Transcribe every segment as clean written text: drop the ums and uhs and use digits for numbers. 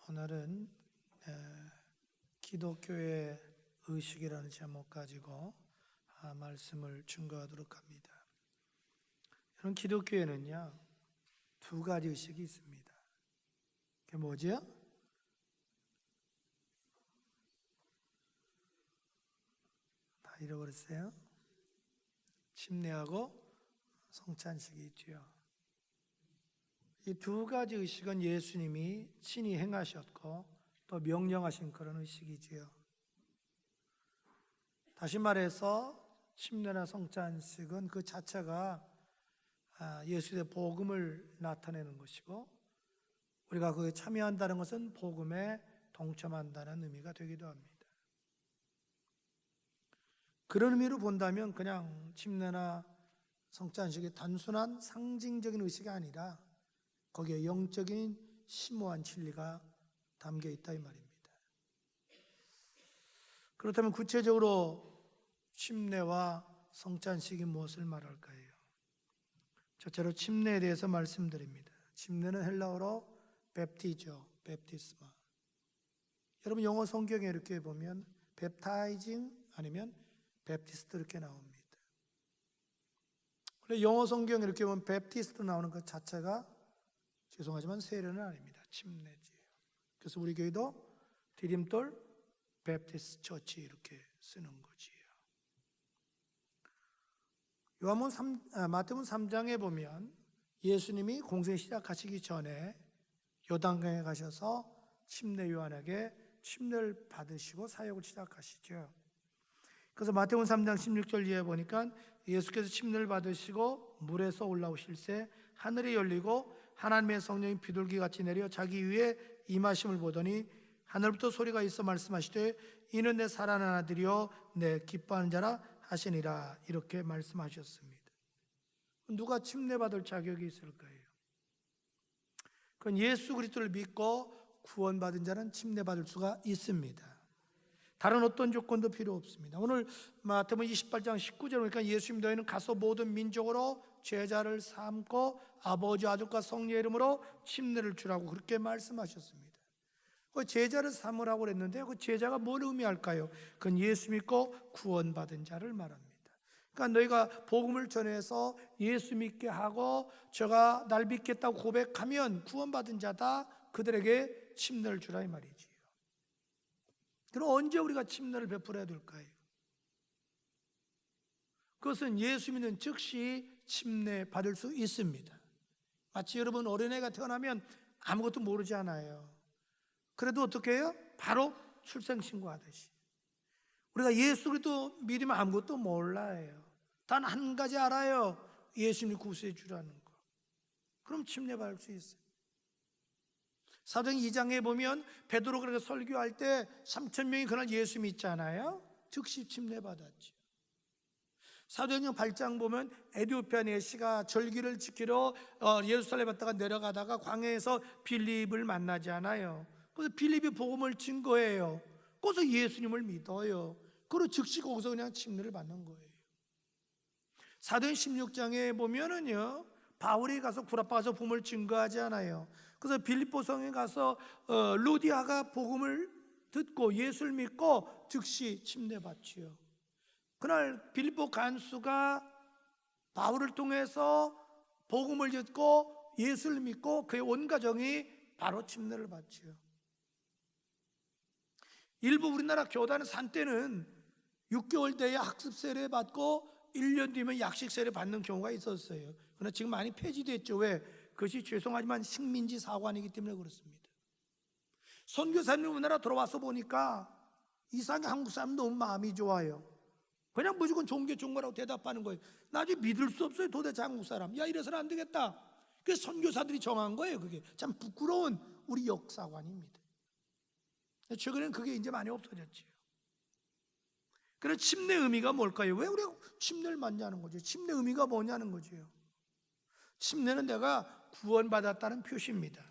오늘은 기독교의 의식이라는 제목 가지고 말씀을 증거하도록 합니다. 여러분, 기독교에는요 두 가지 의식이 있습니다. 그게 뭐죠? 다 잃어버렸어요? 침례하고 성찬식이 있죠. 이 두 가지 의식은 예수님이 친히 행하셨고 또 명령하신 그런 의식이지요. 다시 말해서 침례나 성찬식은 그 자체가 예수의 복음을 나타내는 것이고, 우리가 그에 참여한다는 것은 복음에 동참한다는 의미가 되기도 합니다. 그런 의미로 본다면 그냥 침례나 성찬식이 단순한 상징적인 의식이 아니라 거기에 영적인 심오한 진리가 담겨 있다 이 말입니다. 그렇다면 구체적으로 침례와 성찬식이 무엇을 말할까요? 첫째로 침례에 대해서 말씀드립니다. 침례는 헬라어로 베프티죠, 베프티스마. 여러분, 영어 성경에 이렇게 보면 베프타이징 아니면 베프티스트 이렇게 나옵니다. 원래 영어 성경에 이렇게 보면 베프티스트 나오는 것 자체가 죄송하지만 세례는 아닙니다. 침례지요. 그래서 우리 교회도 디딤돌 베프티스트 처치 이렇게 쓰는 거지요. 마태복음 3장에 보면 예수님이 공생 시작하시기 전에 요단강에 가셔서 침례 요한에게 침례를 받으시고 사역을 시작하시죠. 그래서 마태복음 3장 16절 이하에 보니까 예수께서 침례를 받으시고 물에서 올라오실새 하늘이 열리고 하나님의 성령이 비둘기같이 내려 자기 위에 임하심을 보더니 하늘부터 소리가 있어 말씀하시되 이는 내 사랑하는 아들이요 내 기뻐하는 자라 하시니라, 이렇게 말씀하셨습니다. 누가 침례받을 자격이 있을까요? 그건 예수 그리스도를 믿고 구원받은 자는 침례받을 수가 있습니다. 다른 어떤 조건도 필요 없습니다. 오늘 마태복음 28장 19절 보니까 예수님 너희는 가서 모든 민족으로 제자를 삼고 아버지 아들과 성령의 이름으로 침례를 주라고 그렇게 말씀하셨습니다. 그 제자를 삼으라고 그랬는데 그 제자가 뭘 의미할까요? 그건 예수 믿고 구원받은 자를 말합니다. 그러니까 너희가 복음을 전해서 예수 믿게 하고 저가 날 믿겠다고 고백하면 구원받은 자다, 그들에게 침례를 주라 이 말이지요. 그럼 언제 우리가 침례를 베풀어야 될까요? 그것은 예수 믿는 즉시 침례 받을 수 있습니다. 마치 여러분 어린애가 태어나면 아무것도 모르지 않아요. 그래도 어떻게 해요? 바로 출생신고하듯이 우리가 예수 그리스도 믿으면 아무것도 몰라요. 단 한 가지 알아요. 예수님이 구수해 주라는 거. 그럼 침례 받을 수 있어요. 사도행 2장에 보면 베드로 그렇게 설교할 때 3,000명이 그날 예수 믿잖아요. 즉시 침례 받았죠. 사도행전 8장 보면 에티오피아 내시가 절기를 지키러 예루살렘 왔다가 내려가다가 광야에서 빌립을 만나지 않아요. 그래서 빌립이 복음을 증거해요. 그래서 예수님을 믿어요. 그리고 즉시 거기서 그냥 침례를 받는 거예요. 사도행 16장에 보면은요 바울이 가서 구라파 가서 복음을 증거하지 않아요. 그래서 빌립보 성에 가서 루디아가 복음을 듣고 예수를 믿고 즉시 침례받지요. 그날 빌립보 간수가 바울을 통해서 복음을 듣고 예수를 믿고 그의 온 가정이 바로 침례를 받지요. 일부 우리나라 교단은 산때는 6개월 돼야 학습 세례 받고 1년 뒤면 약식 세례 받는 경우가 있었어요. 그러나 지금 많이 폐지됐죠. 왜? 그것이 죄송하지만 식민지 사관이기 때문에 그렇습니다. 선교사님 우리나라 들어와서 보니까 이상하게 한국 사람 너무 마음이 좋아요. 그냥 무조건 종교 종교라고 대답하는 거예요. 나중에 믿을 수 없어요. 도대체 한국 사람. 야, 이래서는 안 되겠다. 그래서 선교사들이 정한 거예요. 그게 참 부끄러운 우리 역사관입니다. 최근에는 그게 이제 많이 없어졌지요. 그래서 침례 의미가 뭘까요? 왜 우리가 침례를 받냐는 거죠. 침례 의미가 뭐냐는 거죠. 침례는 내가 구원받았다는 표시입니다.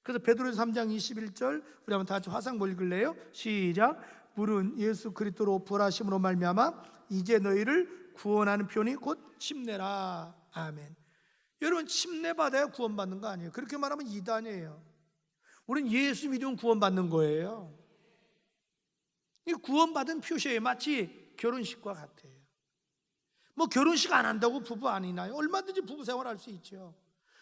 그래서 베드로전서 3장 21절 우리 한번 다 같이 화상 읽을래요? 시작. 물은 예수 그리스도로 부활하심으로 말미암아 이제 너희를 구원하는 표현이 곧 침례라. 아멘. 여러분, 침례 받아야 구원받는 거 아니에요. 그렇게 말하면 이단이에요. 우리는 예수 믿으면 구원받는 거예요. 이 구원받은 표시예요. 마치 결혼식과 같아요. 뭐 결혼식 안 한다고 부부 아니나요? 얼마든지 부부 생활할 수 있죠.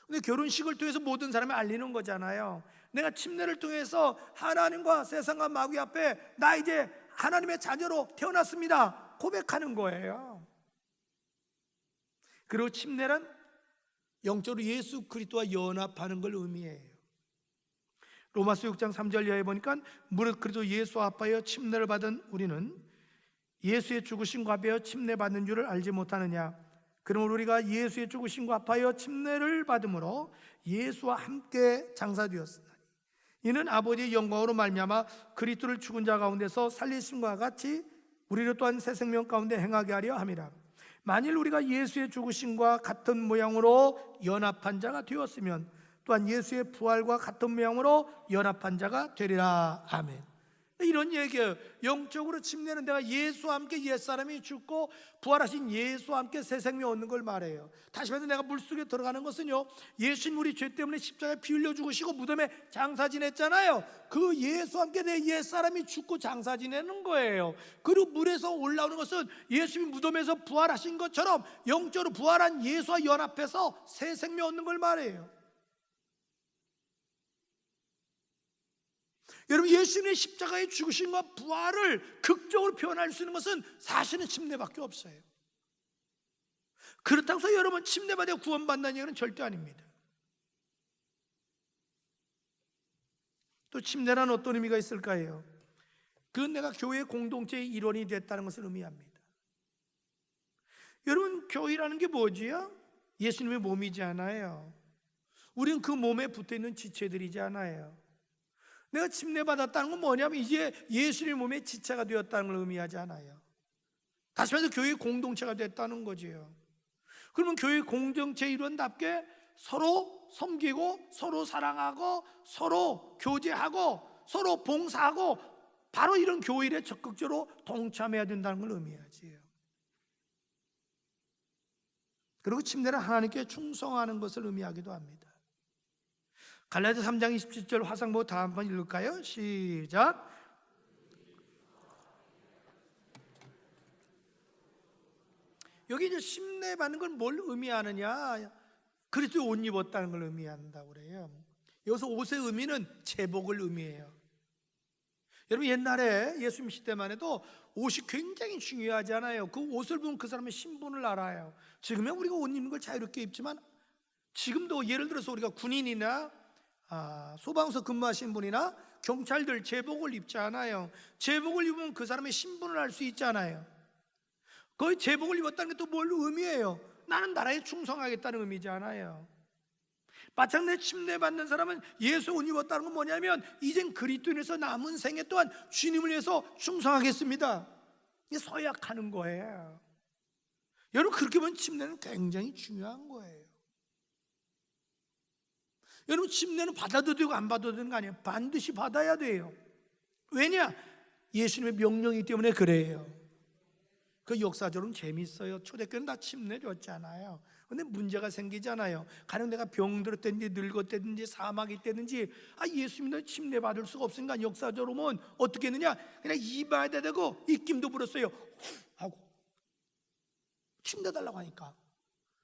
근데 결혼식을 통해서 모든 사람이 알리는 거잖아요. 내가 침례를 통해서 하나님과 세상과 마귀 앞에 나 이제 하나님의 자녀로 태어났습니다 고백하는 거예요. 그리고 침례란 영적으로 예수 그리스도와 연합하는 걸 의미해요. 로마서 6장 3절 이하에 보니까 무릇 그리스도 예수 합하여 침례를 받은 우리는 예수의 죽으심과 합하여 침례받는 줄을 알지 못하느냐. 그러므로 우리가 예수의 죽으심과 합하여 침례를 받음으로 예수와 함께 장사되었으나니 이는 아버지의 영광으로 말미암아 그리스도를 죽은 자 가운데서 살리심과 같이 우리를 또한 새 생명 가운데 행하게 하려 함이라. 만일 우리가 예수의 죽으심과 같은 모양으로 연합한 자가 되었으면 또한 예수의 부활과 같은 모양으로 연합한 자가 되리라. 아멘. 이런 얘기예요. 영적으로 침례는 내가 예수와 함께 옛사람이 죽고 부활하신 예수와 함께 새 생명 얻는 걸 말해요. 다시 말해서 내가 물속에 들어가는 것은요, 예수님 우리 죄 때문에 십자가에 피 흘려 죽으시고 무덤에 장사 지냈잖아요. 그 예수와 함께 내 옛사람이 죽고 장사 지내는 거예요. 그리고 물에서 올라오는 것은 예수님이 무덤에서 부활하신 것처럼 영적으로 부활한 예수와 연합해서 새 생명 얻는 걸 말해요. 여러분, 예수님의 십자가의 죽으심과 부활을 극적으로 표현할 수 있는 것은 사실은 침례밖에 없어요. 그렇다고 해서 여러분 침례받아 구원받는 얘기는 절대 아닙니다. 또 침례란 어떤 의미가 있을까요? 그건 내가 교회 공동체의 일원이 됐다는 것을 의미합니다. 여러분, 교회라는 게 뭐지요? 예수님의 몸이지 않아요. 우리는 그 몸에 붙어있는 지체들이지 않아요. 내가 침례받았다는 건 뭐냐면 이제 예수님의 몸의 지체가 되었다는 걸 의미하지 않아요. 다시 말해서 교회의 공동체가 됐다는 거지요. 그러면 교회 공동체 일원답게 서로 섬기고 서로 사랑하고 서로 교제하고 서로 봉사하고 바로 이런 교회 일에 적극적으로 동참해야 된다는 걸 의미하지요. 그리고 침례는 하나님께 충성하는 것을 의미하기도 합니다. 갈라디아서 3장 27절 화상보 다 한번 읽을까요? 시작. 여기 이제 침례 받는 건 뭘 의미하느냐? 그리스도의 옷 입었다는 걸 의미한다고 그래요. 여기서 옷의 의미는 제복을 의미해요. 여러분, 옛날에 예수님 시대만 해도 옷이 굉장히 중요하잖아요. 그 옷을 보면 그 사람의 신분을 알아요. 지금은 우리가 옷 입는 걸 자유롭게 입지만 지금도 예를 들어서 우리가 군인이나 소방서 근무하시는 분이나 경찰들 제복을 입지 않아요. 제복을 입으면 그 사람의 신분을 알 수 있잖아요. 거의 제복을 입었다는 게 또 뭘 의미해요? 나는 나라에 충성하겠다는 의미지 않아요. 마찬가지로 침례받는 사람은 예수 옷 입었다는 건 뭐냐면 이젠 그리스도인에서 남은 생애 동안 주님을 위해서 충성하겠습니다. 이게 서약하는 거예요. 여러분, 그렇게 보면 침례는 굉장히 중요한 거예요. 여러분, 침례는 받아도 되고 안 받아도 되는 거 아니에요. 반드시 받아야 돼요. 왜냐? 예수님의 명령이기 때문에 그래요. 그 역사적으로는 재밌어요. 초대교회는 다 침례 줬잖아요. 근데 문제가 생기잖아요. 가령 내가 병들었다든지 늙었다든지 사막이 있다든지 예수님은 침례 받을 수가 없으니까 역사적으로 보면 어떻게 했느냐? 그냥 입에다 대고 입김도 불었어요. 하고 침례 달라고 하니까.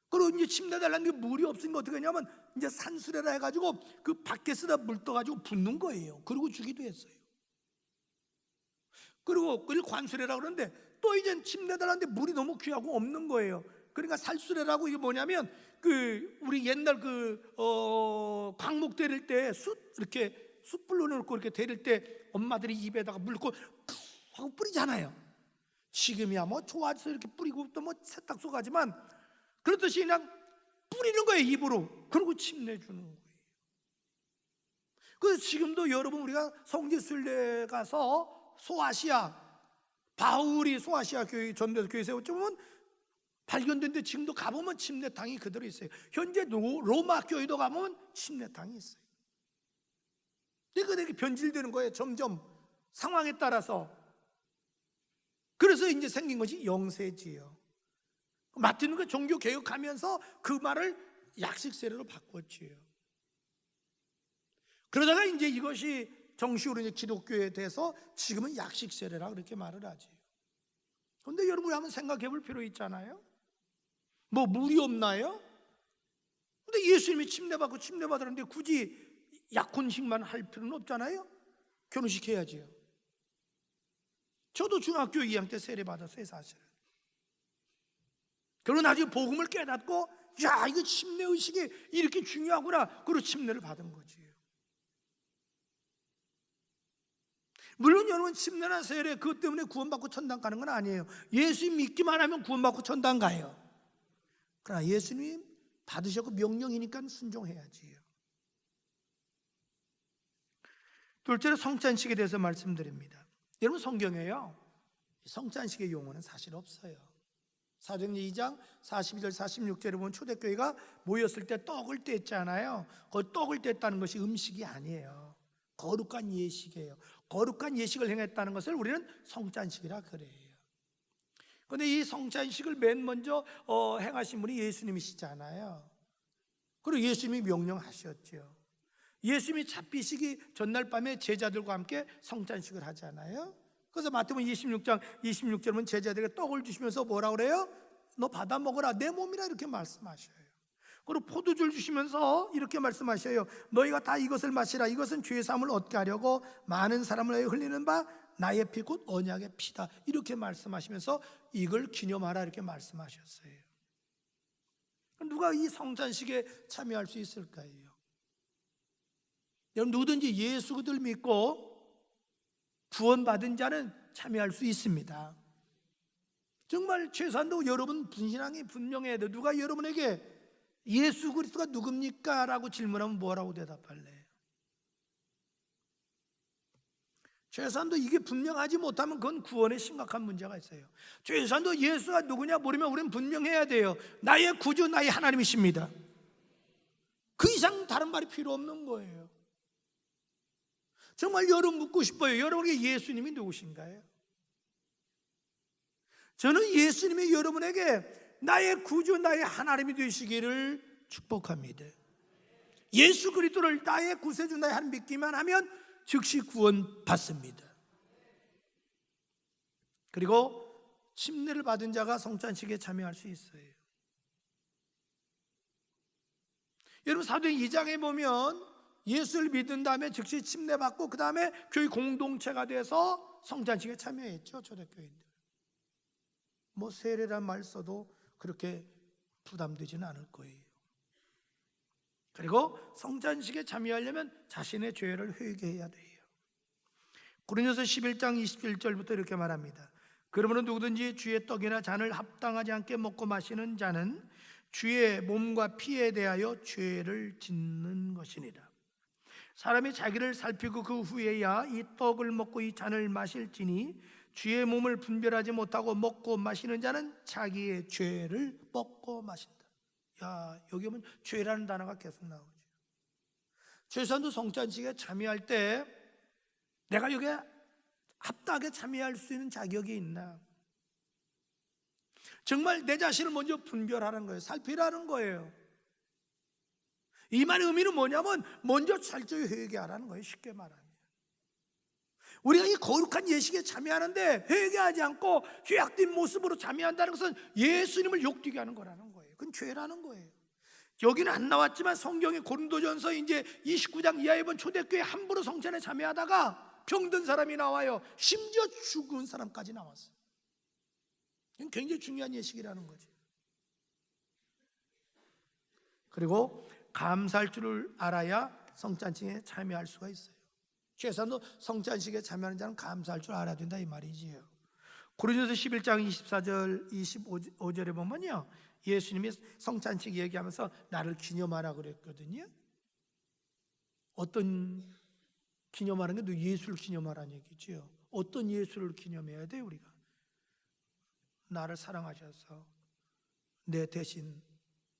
그리고 이제 침례 달라는 게 물이 없으니까 어떻게 하냐면 이제 산수레라 해가지고 그 밖에서다 물 떠가지고 붓는 거예요. 그리고 주기도 했어요. 그리고 그걸 관수레라 그러는데 또 이제 침례 달라는데 물이 너무 귀하고 없는 거예요. 그러니까 살수레라고 이게 뭐냐면 그 우리 옛날 광목 데릴 때 이렇게 숯불로 넣고 이렇게 데릴 때 엄마들이 입에다가 물 넣고 푹 하고 뿌리잖아요. 지금이야 뭐 좋아서 이렇게 뿌리고 또 뭐 세탁소 가지만 그렇듯이 그냥 뿌리는 거예요, 입으로. 그리고 침례 주는 거예요. 그래서 지금도 여러분 우리가 성지순례 가서 소아시아 바울이 소아시아 교회 전도서 교회 세웠지만 발견된데 지금도 가보면 침례탕이 그대로 있어요. 현재 로마 교회도 가보면 침례탕이 있어요. 이게 변질되는 거예요, 점점 상황에 따라서. 그래서 이제 생긴 것이 영세지요. 마틴은 그 종교 개혁하면서 그 말을 약식 세례로 바꿨지요. 그러다가 이제 이것이 정식으로 이제 기독교에 대해서 지금은 약식 세례라 그렇게 말을 하지. 그런데 여러분이 한번 생각해 볼 필요 있잖아요. 뭐 물이 없나요? 근데 예수님이 침례받고 침례받으는데 굳이 약혼식만 할 필요는 없잖아요. 결혼식 해야지요. 저도 중학교 2학년 때 세례 받았어요, 사실은. 그러고 나중에 복음을 깨닫고, 야, 이거 침례 의식이 이렇게 중요하구나. 그리고 침례를 받은 거지. 물론 여러분, 침례나 세례 그것 때문에 구원받고 천당 가는 건 아니에요. 예수님 믿기만 하면 구원받고 천당 가요. 그러나 예수님 받으셨고 명령이니까 순종해야지요. 둘째로 성찬식에 대해서 말씀드립니다. 여러분, 성경에요, 성찬식의 용어는 사실 없어요. 사도행전 2장 42절 46절에 보면 초대교회가 모였을 때 떡을 뗐잖아요. 그 떡을 뗐다는 것이 음식이 아니에요. 거룩한 예식이에요. 거룩한 예식을 행했다는 것을 우리는 성찬식이라 그래요. 그런데 이 성찬식을 맨 먼저 행하신 분이 예수님이시잖아요. 그리고 예수님이 명령하셨죠. 예수님이 잡히시기 전날 밤에 제자들과 함께 성찬식을 하잖아요. 그래서 마태복음 26장 26절에 보면 제자들에게 떡을 주시면서 뭐라 그래요? 너 받아 먹어라, 내 몸이라, 이렇게 말씀하셔요. 그리고 포도주를 주시면서 이렇게 말씀하셔요. 너희가 다 이것을 마시라. 이것은 죄 사함을 얻게 하려고 많은 사람을 위하여 흘리는 바 나의 피 곧 언약의 피다. 이렇게 말씀하시면서 이걸 기념하라, 이렇게 말씀하셨어요. 누가 이 성찬식에 참여할 수 있을까요? 여러분, 누구든지 예수 그들 믿고 구원받은 자는 참여할 수 있습니다. 정말 최소한도 여러분 신앙이 분명해야 돼요. 누가 여러분에게 예수 그리스도가 누굽니까? 라고 질문하면 뭐라고 대답할래요? 최소한도 이게 분명하지 못하면 그건 구원에 심각한 문제가 있어요. 최소한도 예수가 누구냐 모르면 우리는 분명해야 돼요. 나의 구주, 나의 하나님이십니다. 그 이상 다른 말이 필요 없는 거예요. 정말 여러분 묻고 싶어요. 여러분에게 예수님이 누구신가요? 저는 예수님이 여러분에게 나의 구주, 나의 하나님이 되시기를 축복합니다. 예수 그리스도를 나의 구세주, 나의 하나님 믿기만 하면 즉시 구원 받습니다. 그리고 침례를 받은 자가 성찬식에 참여할 수 있어요. 여러분, 사도행전 2장에 보면 예수를 믿은 다음에 즉시 침례받고 그 다음에 교회 공동체가 돼서 성찬식에 참여했죠. 초대교회인들. 뭐 세례란 말 써도 그렇게 부담되지는 않을 거예요. 그리고 성찬식에 참여하려면 자신의 죄를 회개해야 돼요. 고린도서 11장 27절부터 이렇게 말합니다. 그러므로 누구든지 주의 떡이나 잔을 합당하지 않게 먹고 마시는 자는 주의 몸과 피에 대하여 죄를 짓는 것이니라. 사람이 자기를 살피고 그 후에야 이 떡을 먹고 이 잔을 마실지니 주의 몸을 분별하지 못하고 먹고 마시는 자는 자기의 죄를 먹고 마신다. 야, 여기 보면 죄라는 단어가 계속 나오죠. 최소한도 성찬식에 참여할 때 내가 여기에 합당하게 참여할 수 있는 자격이 있나? 정말 내 자신을 먼저 분별하는 거예요. 살피라는 거예요. 이 말의 의미는 뭐냐면 먼저 철저히 회개하라는 거예요. 쉽게 말하면 우리가 이 거룩한 예식에 참여하는데 회개하지 않고 죄악된 모습으로 참여한다는 것은 예수님을 욕되게 하는 거라는 거예요. 그건 죄라는 거예요. 여기는 안 나왔지만 성경의 고린도전서 이제 29장 이하에 본 초대교회 함부로 성찬에 참여하다가 병든 사람이 나와요. 심지어 죽은 사람까지 나왔어요. 이건 굉장히 중요한 예식이라는 거죠. 그리고 감사할 줄을 알아야 성찬식에 참여할 수가 있어요. 최소한도 성찬식에 참여하는 자는 감사할 줄 알아야 된다, 이 말이지요. 고린도서 11장 24절 25절에 보면요, 예수님이 성찬식 얘기하면서 나를 기념하라 그랬거든요. 어떤 기념하는 게 예수를 기념하라는 얘기죠. 어떤 예수를 기념해야 돼요? 우리가 나를 사랑하셔서 내 대신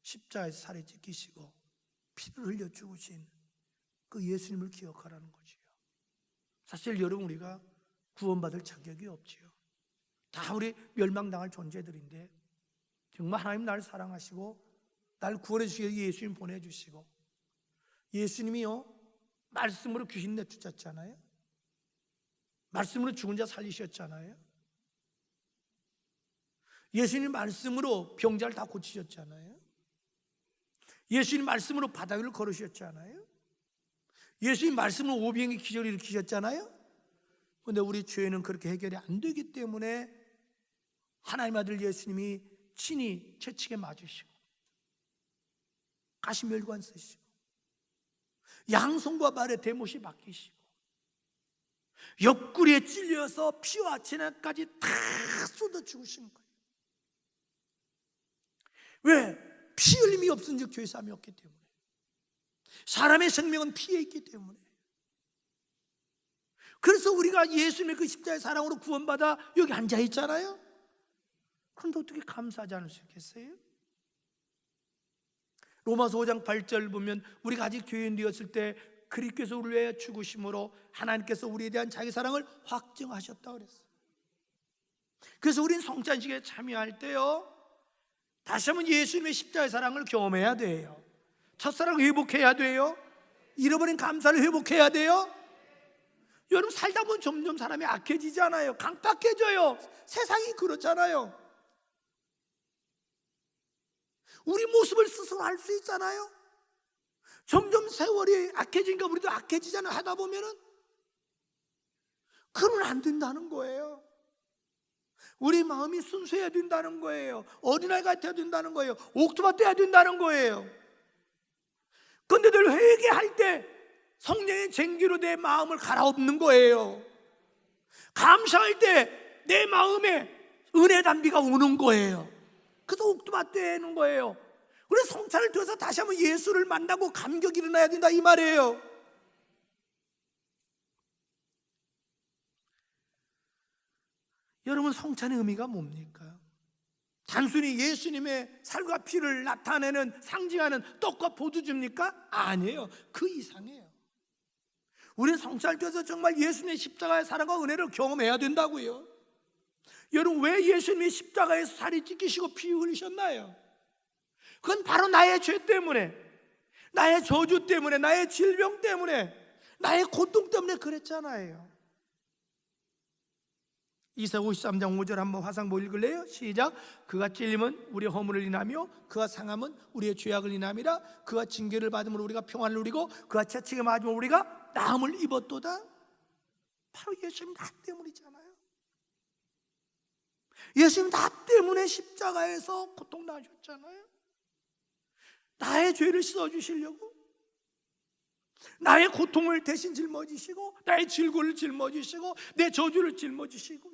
십자가에서 살이 찢기시고 피를 흘려 죽으신 그 예수님을 기억하라는 거지요. 사실 여러분, 우리가 구원받을 자격이 없지요. 다 우리 멸망당할 존재들인데 정말 하나님 나를 사랑하시고 나를 구원해 주시기 위해 예수님 보내주시고 예수님이요 말씀으로 귀신 내쫓았잖아요. 말씀으로 죽은 자 살리셨잖아요. 예수님 말씀으로 병자를 다 고치셨잖아요. 예수님 말씀으로 바다 위를 걸으셨잖아요. 예수님 말씀으로 오병의 기적을 일으키셨잖아요. 그런데 우리 죄는 그렇게 해결이 안 되기 때문에 하나님 아들 예수님이 친히 채찍에 맞으시고 가시멸관 쓰시고 양손과 발에 대못이 박히시고 옆구리에 찔려서 피와 진액까지 다 쏟아 죽으신 거예요. 왜? 피 흘림이 없은 즉 죄 사함이 없기 때문에. 사람의 생명은 피에 있기 때문에. 그래서 우리가 예수님의 그 십자가의 사랑으로 구원받아 여기 앉아 있잖아요. 그런데 어떻게 감사하지 않을 수 있겠어요? 로마서 5장 8절 보면 우리가 아직 죄인 되었을 때 그리스도께서 우리를 위하여 죽으심으로 하나님께서 우리에 대한 자기 사랑을 확증하셨다고 그랬어요. 그래서 우리는 성찬식에 참여할 때요, 다시 한번 예수님의 십자가의 사랑을 경험해야 돼요. 첫사랑을 회복해야 돼요. 잃어버린 감사를 회복해야 돼요. 여러분, 살다 보면 점점 사람이 악해지잖아요. 강팍해져요. 세상이 그렇잖아요. 우리 모습을 스스로 알 수 있잖아요. 점점 세월이 악해지니까 우리도 악해지잖아요. 하다 보면은. 그러면 안 된다는 거예요. 우리 마음이 순수해야 된다는 거예요. 어린아이 같아야 된다는 거예요. 옥토밭 돼야 된다는 거예요. 그런데 늘 회개할 때 성령의 쟁기로 내 마음을 갈아엎는 거예요. 감사할 때 내 마음에 은혜 담비가 오는 거예요. 그래서 옥토밭 되는 거예요. 우리 성찬을 통해서 다시 한번 예수를 만나고 감격이 일어나야 된다 이 말이에요. 여러분, 성찬의 의미가 뭡니까? 단순히 예수님의 살과 피를 나타내는, 상징하는 떡과 포도주입니까? 아니에요. 그 이상이에요. 우리는 성찬을 통해서 정말 예수님의 십자가의 사랑과 은혜를 경험해야 된다고요. 여러분, 왜 예수님이 십자가에서 살이 찢기시고 피 흘리셨나요? 그건 바로 나의 죄 때문에, 나의 저주 때문에, 나의 질병 때문에, 나의 고통 때문에 그랬잖아요. 이사 53장 5절 한번 화상 뭐 읽을래요? 시작. 그가 찔림은 우리의 허물을 인하며 그가 상함은 우리의 죄악을 인함이라. 그가 징계를 받음으로 우리가 평안을 누리고 그가 채찍에 맞음으로 우리가 나음을 입었도다. 바로 예수님 나 때문이잖아요. 예수님 나 때문에 십자가에서 고통 나셨잖아요. 나의 죄를 씻어주시려고, 나의 고통을 대신 짊어지시고, 나의 질고를 짊어지시고, 내 저주를 짊어지시고.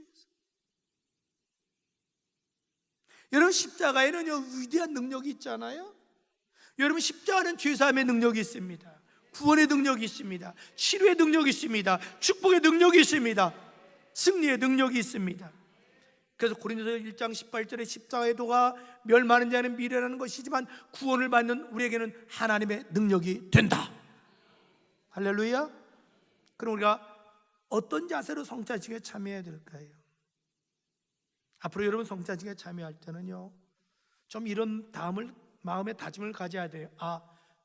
여러분, 십자가에는요 위대한 능력이 있잖아요. 여러분, 십자가는 죄사함의 능력이 있습니다. 구원의 능력이 있습니다. 치료의 능력이 있습니다. 축복의 능력이 있습니다. 승리의 능력이 있습니다. 그래서 고린도서 1장 18절에 십자가의 도가 멸망하는 자는 미련하는 것이지만 구원을 받는 우리에게는 하나님의 능력이 된다. 할렐루야. 그럼 우리가 어떤 자세로 성찬식에 참여해야 될까요? 앞으로 여러분 성찬식에 참여할 때는요, 좀 이런 마음의 다짐을 가져야 돼요. 아,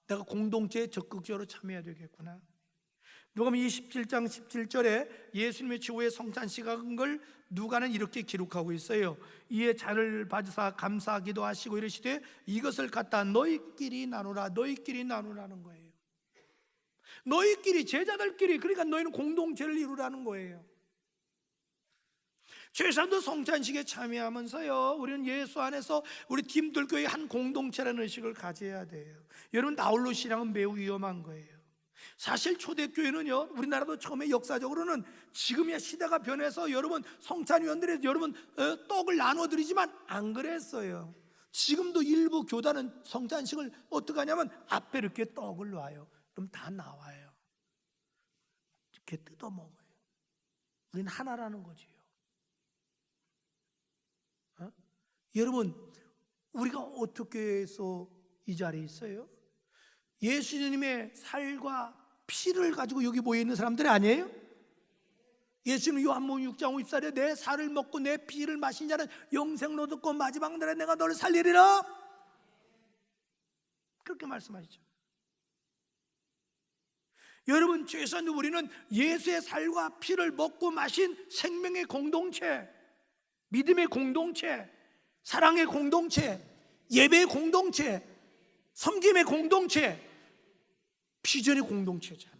내가 공동체에 적극적으로 참여해야 되겠구나. 누가복음 27장 17절에 예수님의 최후의 성찬식 한 걸 누가는 이렇게 기록하고 있어요. 이에 잔을 받으사 감사하기도 하시고 이르시되 이것을 갖다 너희끼리 나누라. 너희끼리 나누라는 거예요. 너희끼리, 제자들끼리, 그러니까 너희는 공동체를 이루라는 거예요. 최소한도 성찬식에 참여하면서요, 우리는 예수 안에서 우리 팀들교회 한 공동체라는 의식을 가져야 돼요. 여러분, 나홀로 신앙은 매우 위험한 거예요. 사실 초대교회는요, 우리나라도 처음에 역사적으로는 지금이야 시대가 변해서 여러분 성찬위원들에서 여러분 떡을 나눠드리지만 안 그랬어요. 지금도 일부 교단은 성찬식을 어떻게 하냐면 앞에 이렇게 떡을 놔요. 그럼 다 나와요. 이렇게 뜯어 먹어요. 우리는 하나라는 거지요. 여러분, 우리가 어떻게 해서 이 자리에 있어요? 예수님의 살과 피를 가지고 여기 모여있는 사람들이 아니에요? 예수님 요한복음 6장 54절에 내 살을 먹고 내 피를 마신 자는 영생로 듣고 마지막 날에 내가 너를 살리리라, 그렇게 말씀하시죠. 여러분, 죄산 우리는 예수의 살과 피를 먹고 마신 생명의 공동체, 믿음의 공동체, 사랑의 공동체, 예배의 공동체, 섬김의 공동체, 비전의 공동체잖아요.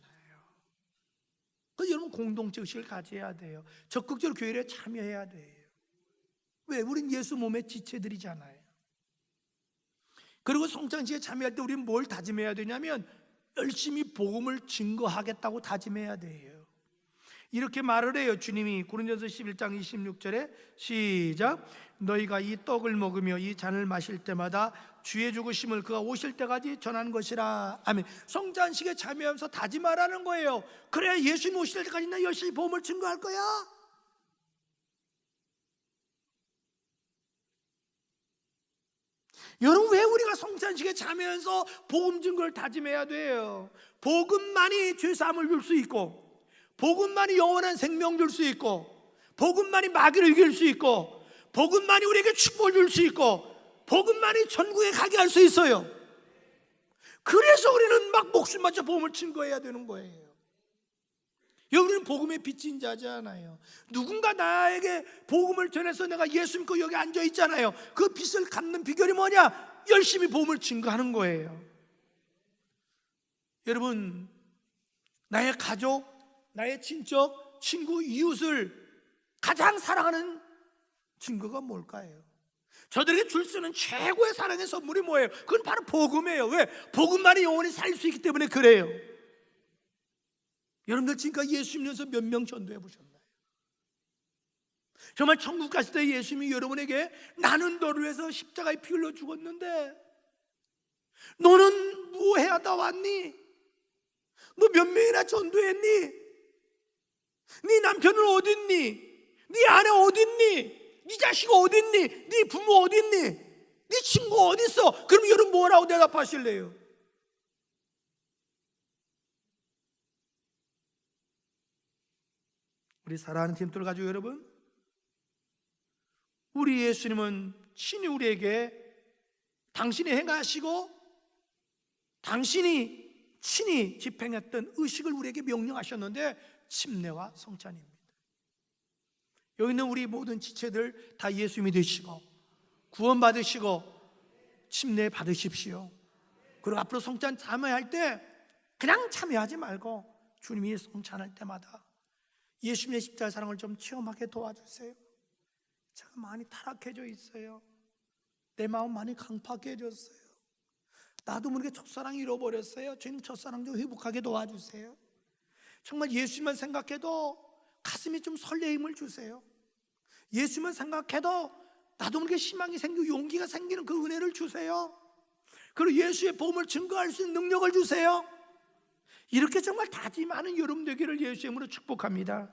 그래서 여러분, 공동체 의식을 가져야 돼요. 적극적으로 교회에 참여해야 돼요. 왜? 우린 예수 몸의 지체들이잖아요. 그리고 성찬식에 참여할 때 우리는 뭘 다짐해야 되냐면 열심히 복음을 증거하겠다고 다짐해야 돼요. 이렇게 말을 해요. 주님이 고린도전서 11장 26절에 시작. 너희가 이 떡을 먹으며 이 잔을 마실 때마다 주의 죽으심을 그가 오실 때까지 전하는 것이라. 아멘. 성찬식에 참여하면서 다짐하라는 거예요. 그래, 예수님 오실 때까지 나 열심히 복음을 증거할 거야. 여러분, 왜 우리가 성찬식에 참여해서 복음 증거를 다짐해야 돼요? 복음만이 죄사함을 줄 수 있고, 복음만이 영원한 생명 줄 수 있고, 복음만이 마귀를 이길 수 있고, 복음만이 우리에게 축복을 줄 수 있고, 복음만이 천국에 가게 할 수 있어요. 그래서 우리는 막 목숨 바쳐 복음을 증거해야 되는 거예요. 여러분은 복음의 빛인 자잖아요. 누군가 나에게 복음을 전해서 내가 예수 믿고 여기 앉아 있잖아요. 그 빛을 갖는 비결이 뭐냐? 열심히 복음을 증거하는 거예요. 여러분, 나의 가족, 나의 친척, 친구, 이웃을 가장 사랑하는 증거가 뭘까요? 저들에게 줄 수 있는 최고의 사랑의 선물이 뭐예요? 그건 바로 복음이에요. 왜? 복음만이 영원히 살릴 수 있기 때문에 그래요. 여러분들 지금까지 예수 믿으면서 몇 명 전도해 보셨나요? 정말 천국 갔을 때 예수님이 여러분에게 나는 너를 위해서 십자가에 피 흘려 죽었는데 너는 뭐 해하다 왔니? 너 몇 명이나 전도했니? 네 남편은 어딨니? 네 아내 어딨니? 네 자식 어딨니? 네 부모 어딨니? 네 친구 어딨어? 그럼 여러분 뭐라고 대답하실래요? 우리 사랑하는 팀들 가지고 여러분, 우리 예수님은 친히 우리에게 당신이 행하시고 당신이 친히 집행했던 의식을 우리에게 명령하셨는데 침례와 성찬입니다. 여기 있는 우리 모든 지체들 다 예수 믿으시고 구원 받으시고 침례 받으십시오. 그리고 앞으로 성찬 참여할 때 그냥 참여하지 말고 주님이 성찬할 때마다 예수님의 십자가 사랑을 좀 체험하게 도와주세요. 제가 많이 타락해져 있어요. 내 마음 많이 강팍해졌어요. 나도 모르게 첫사랑 잃어버렸어요. 주님 첫사랑 좀 회복하게 도와주세요. 정말 예수님만 생각해도 가슴이 좀 설레임을 주세요. 예수님만 생각해도 나도 모르게 희망이 생기고 용기가 생기는 그 은혜를 주세요. 그리고 예수의 복음을 증거할 수 있는 능력을 주세요. 이렇게 정말 다짐하는 여러분 되기를 예수의 이름으로 축복합니다.